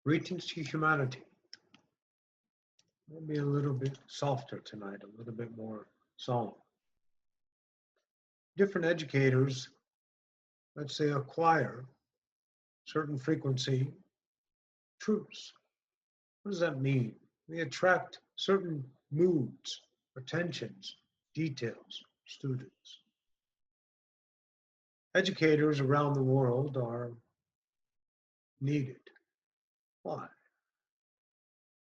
Greetings to humanity. We'll be a little bit softer tonight, a little bit more solemn. Different educators, let's say, acquire certain frequency truths. What does that mean? They attract certain moods, attentions, details, students. Educators around the world are needed. Why?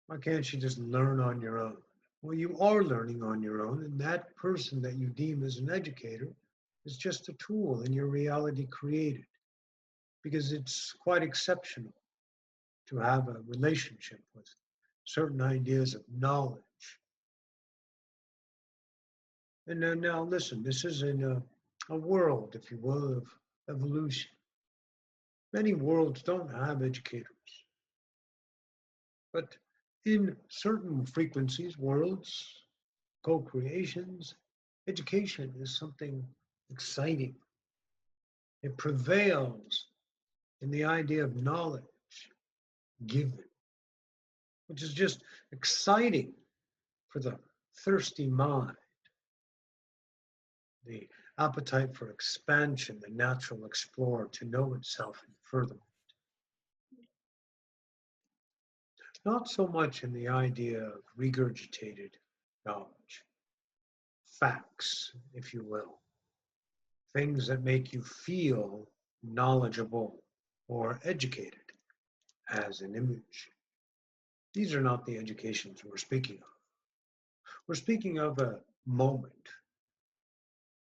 Why can't you just learn on your own? Well, you are learning on your own, and that person that you deem as an educator is just a tool in your reality created, because it's quite exceptional to have a relationship with certain ideas of knowledge. And now listen, this is in a world, if you will, of evolution. Many worlds don't have educators, but in certain frequencies, worlds, co-creations, education is something exciting. It prevails in the idea of knowledge given, which is just exciting for the thirsty mind, the appetite for expansion, the natural explorer to know itself and further. Not so much in the idea of regurgitated knowledge, facts, if you will, things that make you feel knowledgeable or educated as an image. These are not the educations we're speaking of. We're speaking of a moment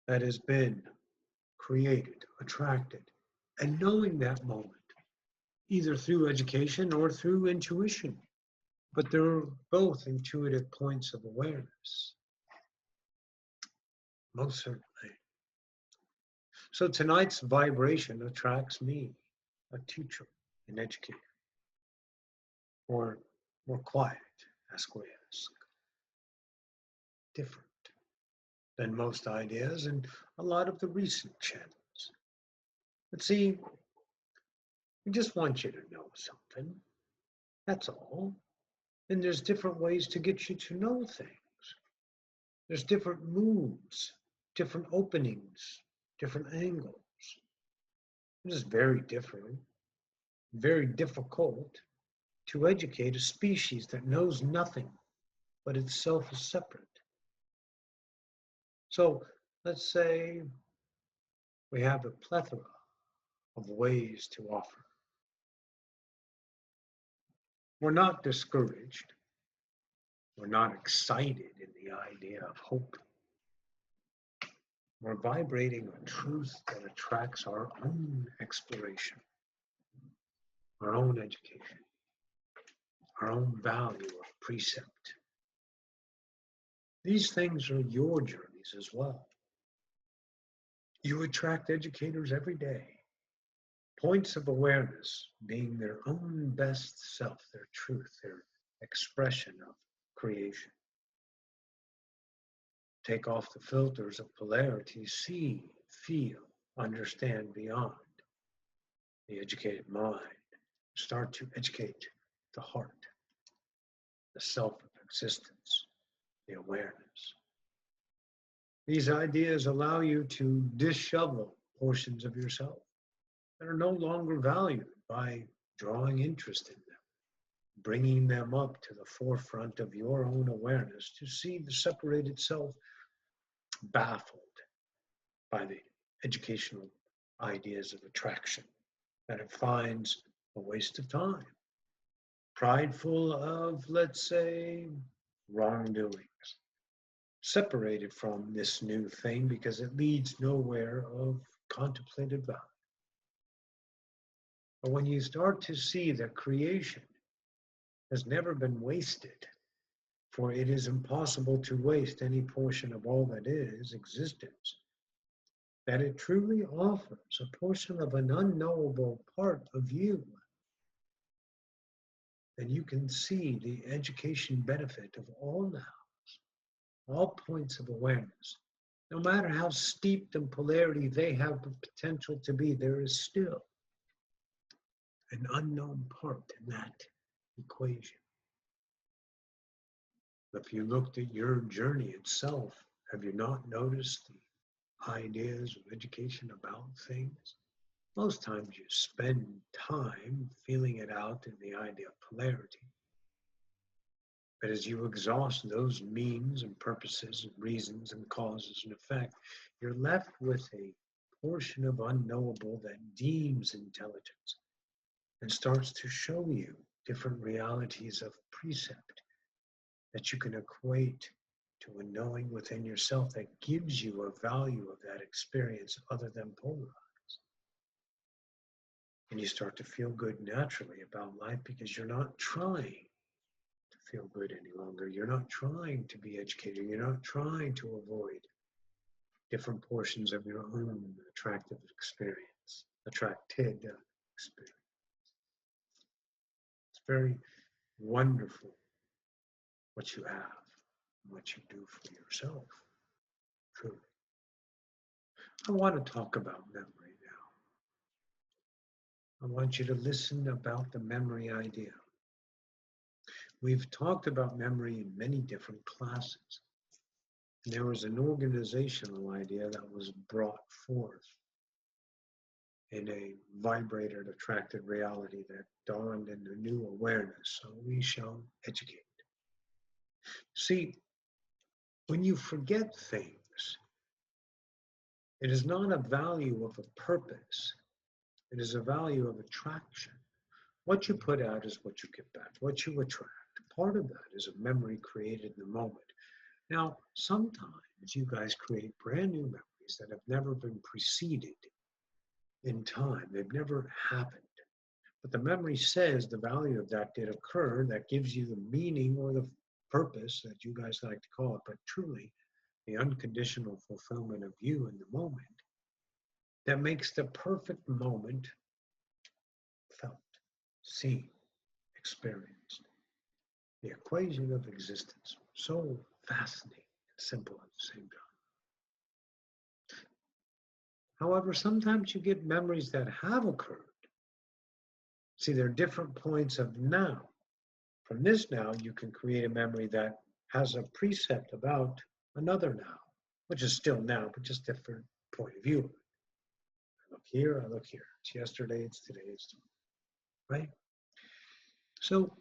that has been created, attracted, and knowing that moment, either through education or through intuition. But they're both intuitive points of awareness. Most certainly. So tonight's vibration attracts me, a teacher, an educator, or more quiet, ask, different than most ideas and a lot of the recent channels. But see, we just want you to know something. That's all. And there's different ways to get you to know things. There's different moves, different openings, different angles. It is very different, very difficult to educate a species that knows nothing but itself is separate. So let's say we have a plethora of ways to offer. We're not discouraged. We're not excited in the idea of hope. We're vibrating a truth that attracts our own exploration, our own education, our own value of precept. These things are your journeys as well. You attract educators every day. Points of awareness being their own best self, their truth, their expression of creation. Take off the filters of polarity, see, feel, understand beyond the educated mind. Start to educate the heart, the self of existence, the awareness. These ideas allow you to dishevel portions of yourself that are no longer valued by drawing interest in them, bringing them up to the forefront of your own awareness to see the separated self baffled by the educational ideas of attraction, that it finds a waste of time, prideful of, let's say, wrongdoings, separated from this new thing because it leads nowhere of contemplated value. But when you start to see that creation has never been wasted, for it is impossible to waste any portion of all that is existence, that it truly offers a portion of an unknowable part of you, then you can see the education benefit of all nows, all points of awareness. No matter how steeped in polarity they have the potential to be, there is still an unknown part in that equation. If you looked at your journey itself, have you not noticed the ideas of education about things? Most times you spend time feeling it out in the idea of polarity. But as you exhaust those means and purposes and reasons and causes and effect, you're left with a portion of unknowable that deems intelligence and starts to show you different realities of precept that you can equate to a knowing within yourself that gives you a value of that experience other than polarized. And you start to feel good naturally about life because you're not trying to feel good any longer. You're not trying to be educated. You're not trying to avoid different portions of your own attracted experience. It's very wonderful what you have and what you do for yourself, truly. I want to talk about memory now. I want you to listen about the memory idea. We've talked about memory in many different classes. And there was an organizational idea that was brought forth in a vibrated, attracted reality that dawned in a new awareness. So we shall educate. See, when you forget things, it is not a value of a purpose. It is a value of attraction. What you put out is what you get back, what you attract. Part of that is a memory created in the moment. Now, sometimes you guys create brand new memories that have never been preceded in time. They've never happened. But the memory says the value of that did occur. That gives you the meaning or the purpose that you guys like to call it, but truly the unconditional fulfillment of you in the moment that makes the perfect moment felt, seen, experienced. The equation of existence, so fascinating and simple at the same time. However, sometimes you get memories that have occurred. See, there are different points of now. From this now, you can create a memory that has a precept about another now, which is still now, but just different point of view. I look here, I look here. It's yesterday, it's today, it's tomorrow, right? So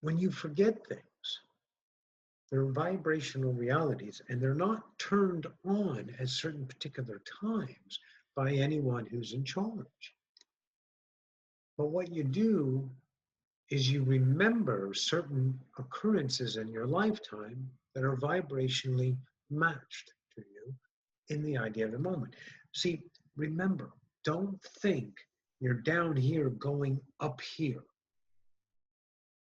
when you forget things, they're vibrational realities, and they're not turned on at certain particular times by anyone who's in charge. But what you do is you remember certain occurrences in your lifetime that are vibrationally matched to you in the idea of the moment. See, remember, don't think you're down here going up here.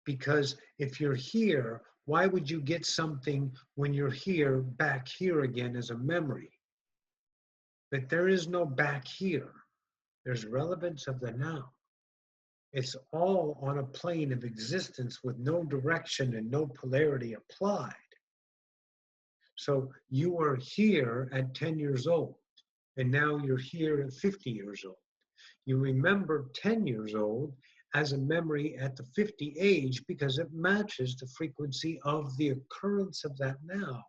Because if you're here, why would you get something when you're here, back here again as a memory? But there is no back here. There's relevance of the now. It's all on a plane of existence with no direction and no polarity applied. So you are here at 10 years old, and now you're here at 50 years old. You remember 10 years old as a memory at the 50 age because it matches the frequency of the occurrence of that now.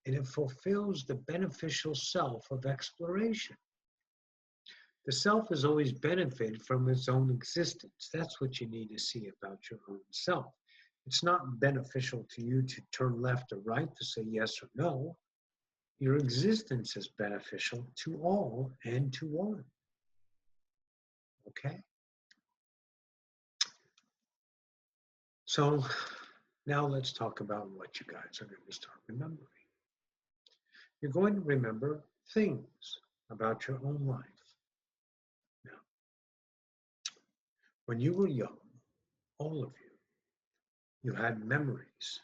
And it fulfills the beneficial self of exploration. The self has always benefited from its own existence. That's what you need to see about your own self. It's not beneficial to you to turn left or right to say yes or no. Your existence is beneficial to all and to one. Okay? So now let's talk about what you guys are going to start remembering. You're going to remember things about your own life. Now, when you were young, all of you had memories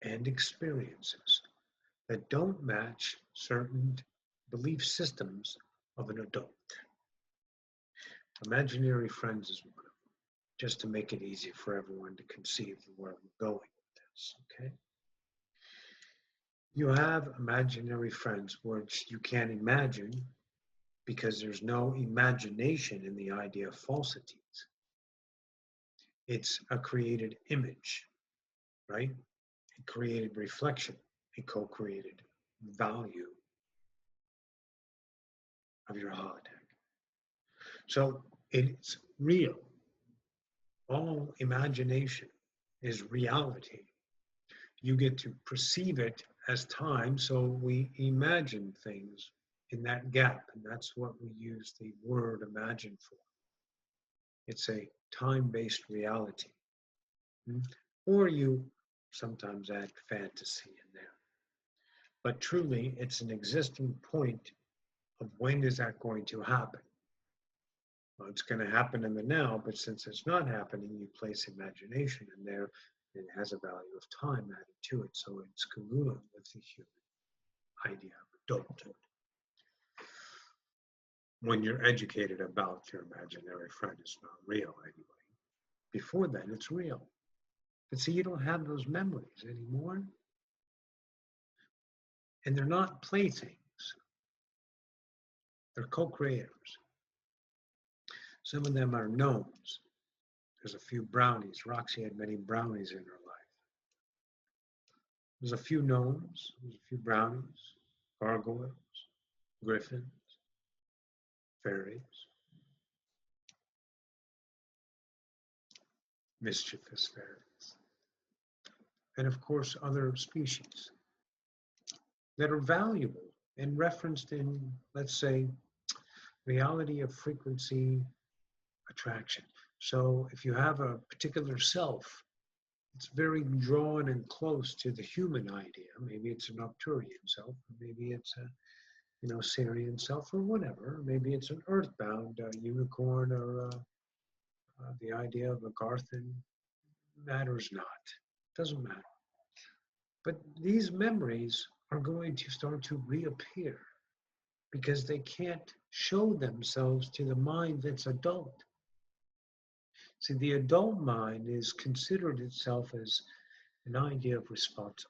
and experiences that don't match certain belief systems of an adult. Imaginary friends is one of them, just to make it easy for everyone to conceive of where we're going with this, okay? You have imaginary friends which you can't imagine because there's no imagination in the idea of falsities. It's a created image, right? A created reflection, a co-created value of your holodeck. So it's real. All imagination is reality. You get to perceive it as time, so we imagine things in that gap, and that's what we use the word imagine for. It's a time-based reality. Or you sometimes add fantasy in there. But truly, it's an existing point of when is that going to happen? Well, it's going to happen in the now, but since it's not happening, you place imagination in there. It has a value of time added to it, so it's congruent with the human idea of adulthood. When you're educated about your imaginary friend, it's not real anyway. Before then, it's real. But see, you don't have those memories anymore. And they're not playthings. They're co-creators. Some of them are gnomes. There's a few brownies. Roxy had many brownies in her life. There's a few gnomes, there's a few brownies, gargoyles, griffins, fairies, mischievous fairies, and of course other species that are valuable and referenced in, let's say, reality of frequency attraction. So if you have a particular self, it's very drawn and close to the human idea. Maybe it's an Arcturian self, or maybe it's a Syrian self, or whatever. Maybe it's an earthbound unicorn, or the idea of a Garthan. Matters not. Doesn't matter. But these memories are going to start to reappear because they can't show themselves to the mind that's adult. See, the adult mind is considered itself as an idea of responsibility.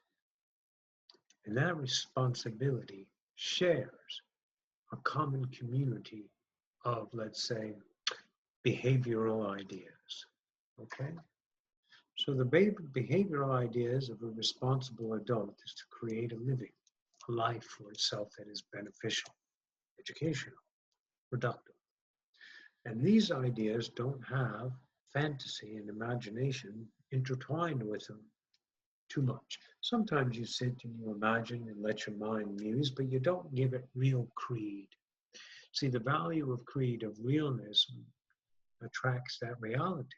And that responsibility shares a common community of, let's say, behavioral ideas. Okay? So the behavioral ideas of a responsible adult is to create a living, a life for itself that is beneficial, educational, productive. And these ideas don't have fantasy and imagination intertwined with them too much. Sometimes you sit and you imagine and let your mind muse, but you don't give it real creed. See, the value of creed, of realness, attracts that reality.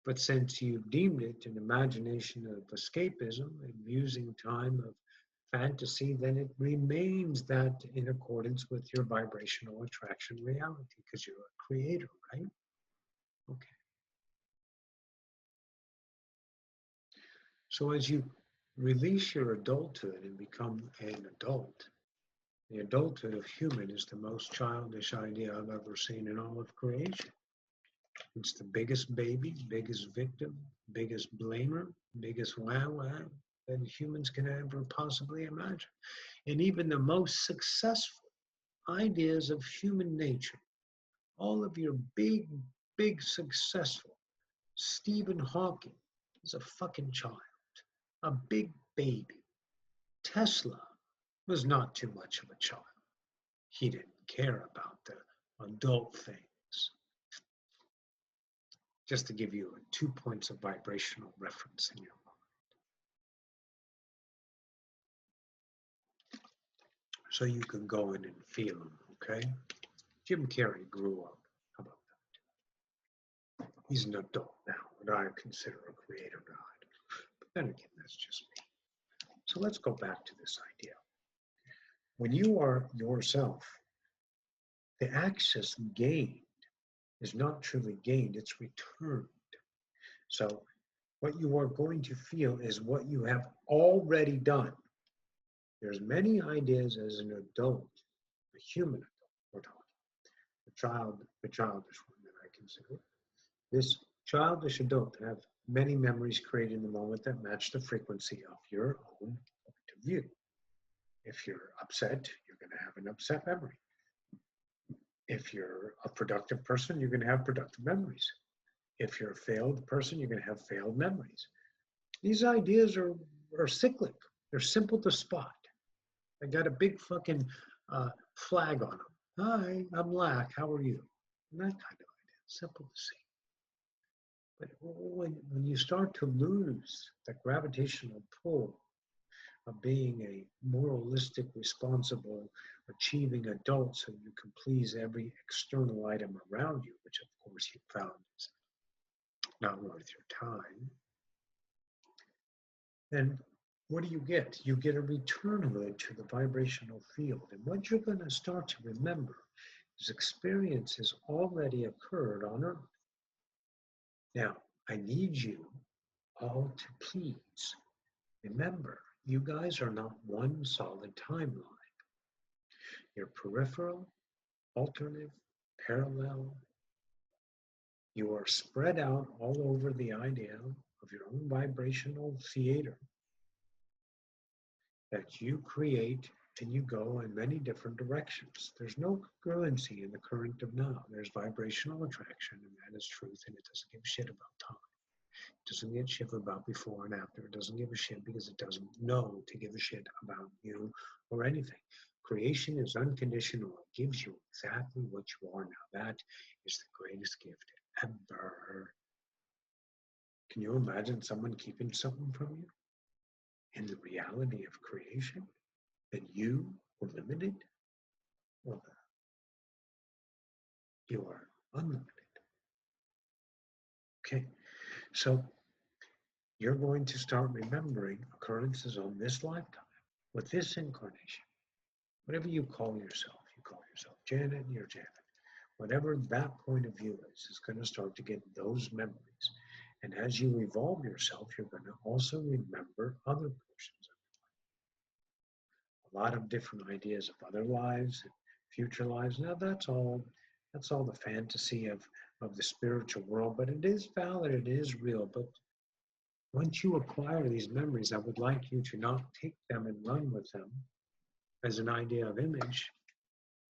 But since you've deemed it an imagination of escapism and musing time of fantasy, then it remains that in accordance with your vibrational attraction reality, because you're a creator, right? Okay. So as you release your adulthood and become an adult, the adulthood of human is the most childish idea I've ever seen in all of creation. It's the biggest baby, biggest victim, biggest blamer, biggest wah-wah that humans can ever possibly imagine. And even the most successful ideas of human nature, all of your big, big successful, Stephen Hawking is a fucking child, a big baby. Tesla was not too much of a child. He didn't care about the adult things. Just to give you 2 points of vibrational reference in your mind. So you can go in and feel them, okay? Jim Carrey grew up. How about that? He's an adult now, and I consider a creator god. But then again, that's just me. So let's go back to this idea. When you are yourself, the access gained is not truly gained, it's returned. So what you are going to feel is what you have already done. There's many ideas as an adult, a human adult, we're talking, the childish one that I consider. This childish adult have many memories created in the moment that match the frequency of your own point of view. If you're upset, you're going to have an upset memory. If you're a productive person, you're going to have productive memories. If you're a failed person, you're going to have failed memories. These ideas are cyclic. They're simple to spot. They got a big fucking flag on them. Hi, I'm Lack. How are you? And that kind of idea. Simple to see. But when you start to lose that gravitational pull of being a moralistic, responsible, achieving adult so you can please every external item around you, which of course you found is not worth your time, then what do you get? You get a returnhood to the vibrational field. And what you're going to start to remember is experiences already occurred on Earth. Now, I need you all to please remember, you guys are not one solid timeline. You're peripheral, alternative, parallel. You are spread out all over the idea of your own vibrational theater that you create and you go in many different directions. There's no congruency in the current of now. There's vibrational attraction, and that is truth, and it doesn't give a shit about time. It doesn't give a shit about before and after. It doesn't give a shit because it doesn't know to give a shit about you or anything. Creation is unconditional. It gives you exactly what you are now. That is the greatest gift ever. Can you imagine someone keeping something from you? In the reality of creation, that you were limited? Well, you are unlimited. Okay, so you're going to start remembering occurrences on this lifetime, with this incarnation. Whatever you call yourself Janet, you're Janet. Whatever that point of view is going to start to get those memories. And as you evolve yourself, you're going to also remember other portions of it. A lot of different ideas of other lives and future lives. Now that's all the fantasy of the spiritual world, but it is valid, it is real. But once you acquire these memories, I would like you to not take them and run with them as an idea of image,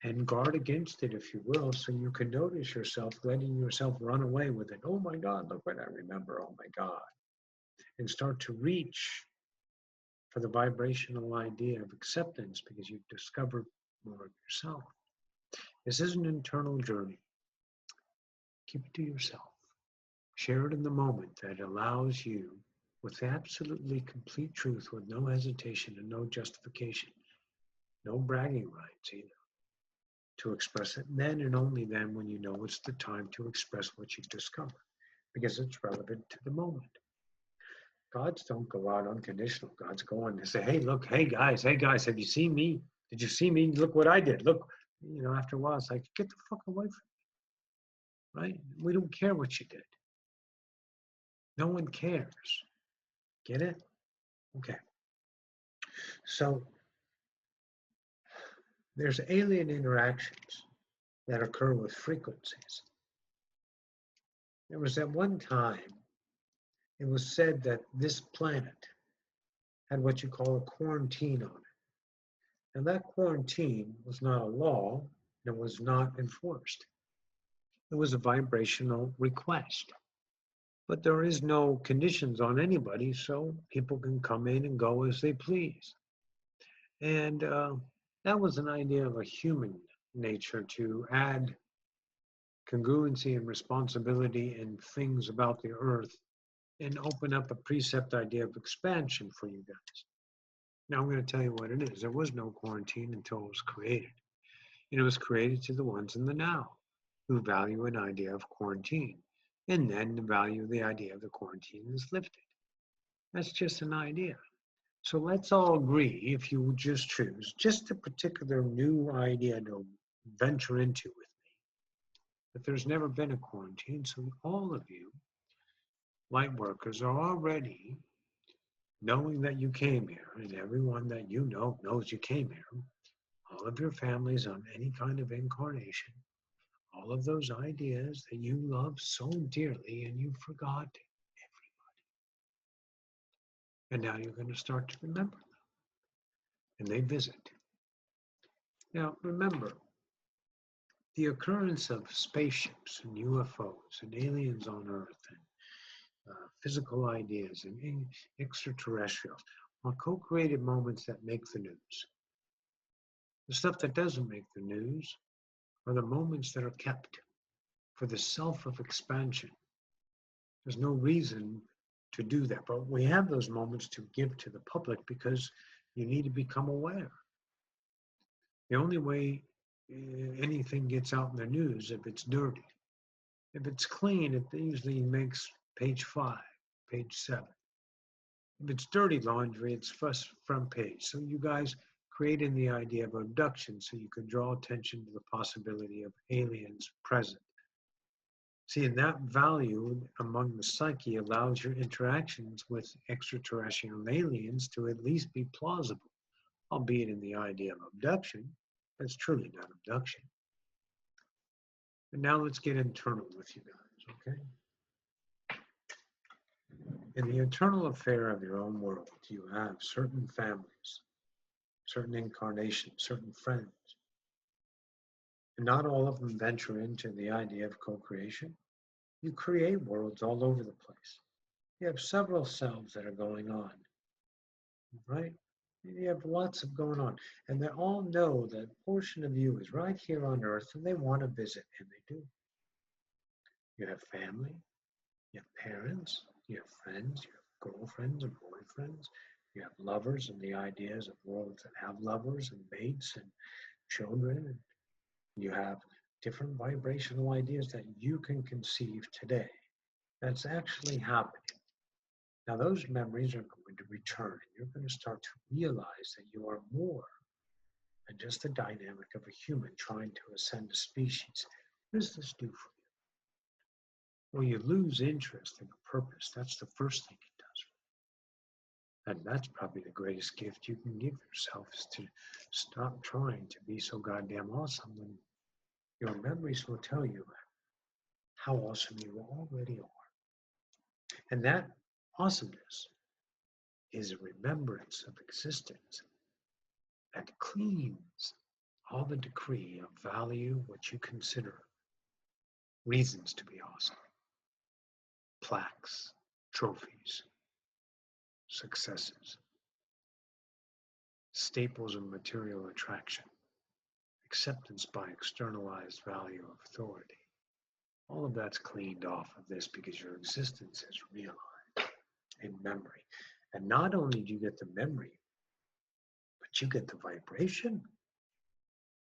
and guard against it, if you will, so you can notice yourself letting yourself run away with it. Oh my God, look what I remember. Oh my God. And start to reach for the vibrational idea of acceptance because you've discovered more of yourself. This is an internal journey. Keep it to yourself. Share it in the moment that allows you, with absolutely complete truth, with no hesitation and no justification, no bragging rights either, to express it then and only then when you know it's the time to express what you've discovered, because it's relevant to the moment. Gods don't go out unconditional. Gods go on and say, hey, look, hey guys, have you seen me? Did you see me? Look what I did. Look, after a while, it's like, get the fuck away from me, right? We don't care what you did. No one cares. Get it? Okay. So there's alien interactions that occur with frequencies. There was at one time, it was said that this planet had what you call a quarantine on it. And that quarantine was not a law, and it was not enforced. It was a vibrational request. But there is no conditions on anybody, so people can come in and go as they please. And that was an idea of a human nature, to add congruency and responsibility and things about the earth and open up a precept idea of expansion for you guys. Now I'm going to tell you what it is. There was no quarantine until it was created. And it was created to the ones in the now who value an idea of quarantine. And then the value of the idea of the quarantine is lifted. That's just an idea. So let's all agree, if you would just choose just a particular new idea to venture into with me, that there's never been a quarantine. So all of you light workers are already knowing that you came here, and everyone that you know knows you came here, all of your families on any kind of incarnation, all of those ideas that you love so dearly and you forgot everybody. And now you're going to start to remember them. And they visit. Now, remember, The occurrence of spaceships and UFOs and aliens on Earth and physical ideas and extraterrestrials are co-created moments that make the news. The stuff that doesn't make the news are the moments that are kept for the self of expansion. There's no reason to do that, but we have those moments to give to the public because you need to become aware. The only way anything gets out in the news if it's dirty. If it's clean, it usually makes page 5, page 7. If it's dirty laundry, it's first front page. So you guys created the idea of abduction so you can draw attention to the possibility of aliens present. See, and that value among the psyche allows your interactions with extraterrestrial aliens to at least be plausible, albeit in the idea of abduction. That's truly not abduction. And now let's get internal with you guys, okay? In the internal affair of your own world, you have certain families, certain incarnations, certain friends. And not all of them venture into the idea of co-creation. You create worlds all over the place. You have several selves that are going on, right? You have lots of going on. And they all know that portion of you is right here on Earth and they want to visit, and they do. You have family, you have parents, you have friends, you have girlfriends and boyfriends, you have lovers and the ideas of worlds that have lovers and mates and children. And you have different vibrational ideas that you can conceive today. That's actually happening. Now those memories are going to return, and you're going to start to realize that you are more than just the dynamic of a human trying to ascend a species. What does this do for you? Well, you lose interest in a purpose. That's the first thing it does. And that's probably the greatest gift you can give yourself, is to stop trying to be so goddamn awesome when your memories will tell you how awesome you already are. And that awesomeness is a remembrance of existence that cleans all the decree of value, what you consider reasons to be awesome. Plaques, trophies, successes, staples of material attraction, acceptance by externalized value of authority. All of that's cleaned off of this because your existence is realized in memory. And not only do you get the memory, but you get the vibration.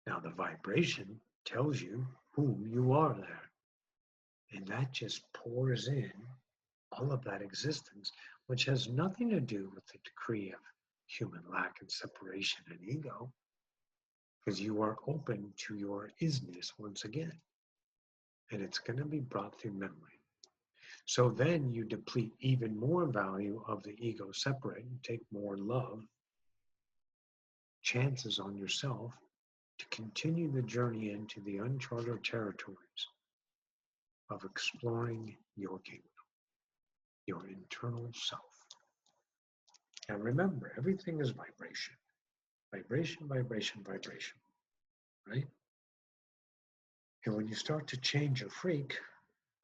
Now the vibration tells you who you are there. And that just pours in all of that existence, which has nothing to do with the decree of human lack and separation and ego, because you are open to your isness once again. And it's going to be brought through memory. So then you deplete even more value of the ego separate and take more love, chances on yourself to continue the journey into the uncharted territories of exploring your kingdom, your internal self. And remember, everything is vibration. Vibration, vibration, vibration, right? And when you start to change a freak,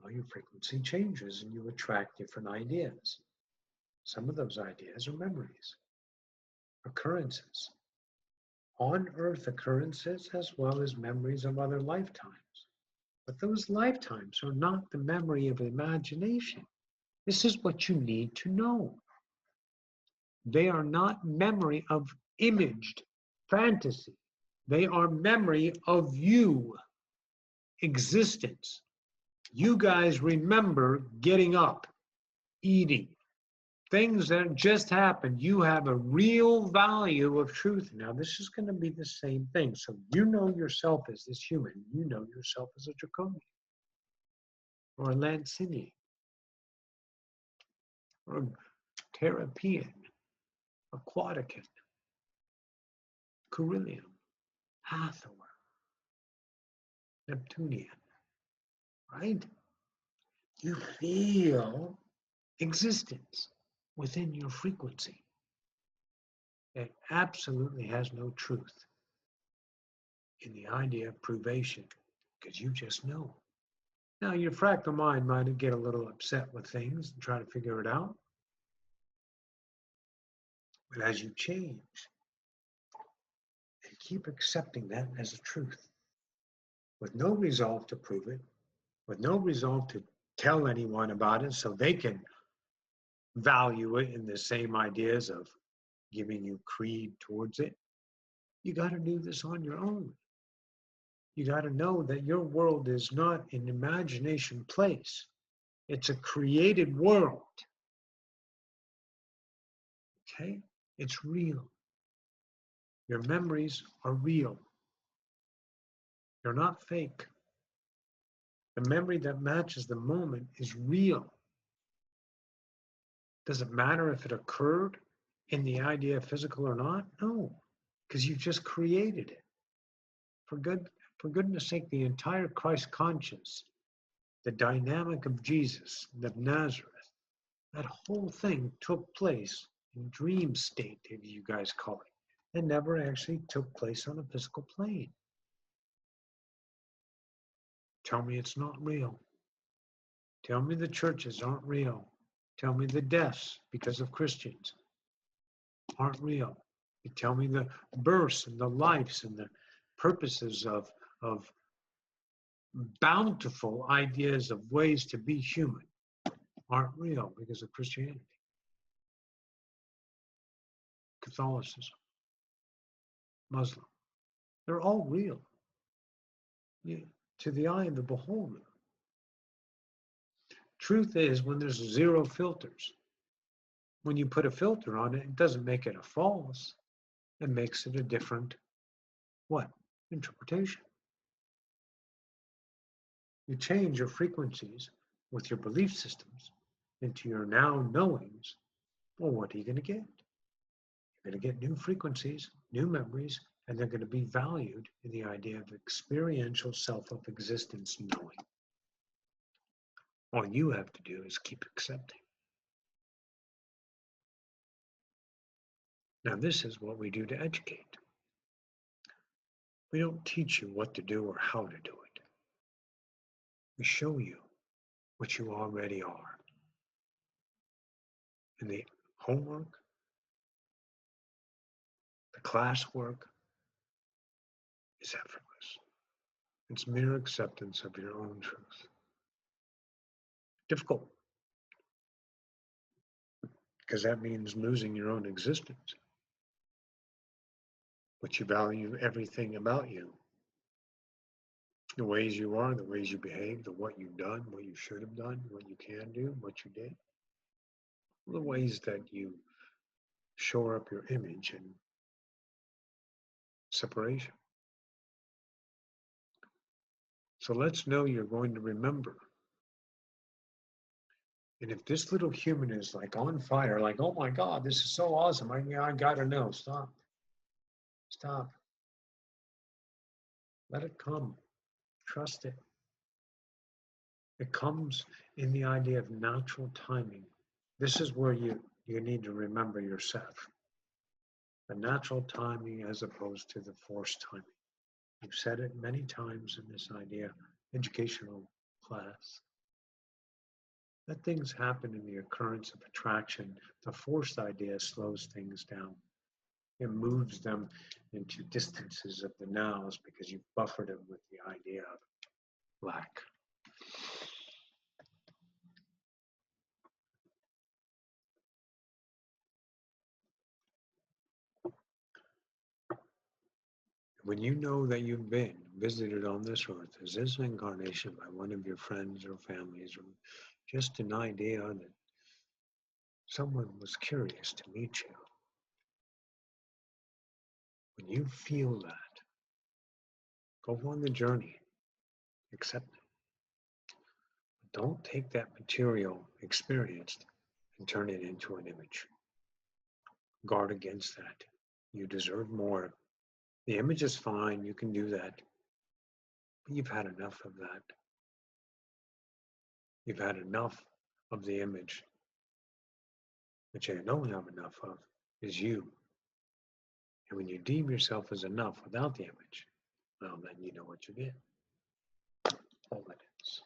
well, your frequency changes and you attract different ideas. Some of those ideas are memories, occurrences, on-earth occurrences, as well as memories of other lifetimes. But those lifetimes are not the memory of imagination. This is what you need to know. They are not memory of imaged fantasy. They are memory of you, existence. You guys remember getting up, eating, things that just happened. You have a real value of truth. Now, this is going to be the same thing. So you know yourself as this human. You know yourself as a draconian or a Lancinian or a Terrapian, Aquatican, Carillion, Hathor, Neptunian, right? You feel existence within your frequency. It absolutely has no truth in the idea of privation because you just know. Now, your fractal mind might get a little upset with things and try to figure it out. But as you change and keep accepting that as a truth, with no resolve to prove it, with no resolve to tell anyone about it so they can value it in the same ideas of giving you creed towards it, you got to do this on your own. You got to know that your world is not an imagination place. It's a created world. Okay? It's real. Your memories are real. They're not fake. The memory that matches the moment is real. Does it matter if it occurred in the idea of physical or not? No, because you've just created it. For goodness sake, the entire Christ conscience, the dynamic of Jesus, of Nazareth, that whole thing took place in dream state, if you guys call it. It never actually took place on a physical plane. Tell me it's not real. Tell me the churches aren't real. Tell me the deaths because of Christians aren't real. You tell me the births and the lives and the purposes of bountiful ideas of ways to be human aren't real because of Christianity, Catholicism, Muslim. They're all real to the eye of the beholder. Truth is, when there's zero filters, when you put a filter on it, it doesn't make it a false. It makes it a different, what? Interpretation. You change your frequencies with your belief systems into your now knowings. Well, what are you going to get? You're going to get new frequencies, new memories, and they're going to be valued in the idea of experiential self of existence knowing. All you have to do is keep accepting. Now, this is what we do to educate. We don't teach you what to do or how to do it. We show you what you already are. And the homework, the classwork is effortless. It's mere acceptance of your own truth. Difficult, because that means losing your own existence. But you value everything about you. The ways you are, the ways you behave, the what you've done, what you should have done, what you can do, what you did. The ways that you shore up your image and separation. So let's know you're going to remember. And if this little human is like on fire, like, oh my God, this is so awesome. I gotta know. Stop. Stop. Let it come. Trust it. It comes in the idea of natural timing. This is where you need to remember yourself. The natural timing as opposed to the forced timing. You've said it many times in this idea, educational class. Let things happen in the occurrence of attraction. The forced idea slows things down. It moves them into distances of the nows because you've buffered them with the idea of lack. When you know that you've been visited on this earth as this incarnation by one of your friends or families, or just an idea that someone was curious to meet you, when you feel that, go on the journey, accept it. Don't take that material experienced and turn it into an image. Guard against that. You deserve more. The image is fine, you can do that. But you've had enough of that. You've had enough of the image. What you don't have enough of is you. And when you deem yourself as enough without the image, well, then you know what you get. holiness.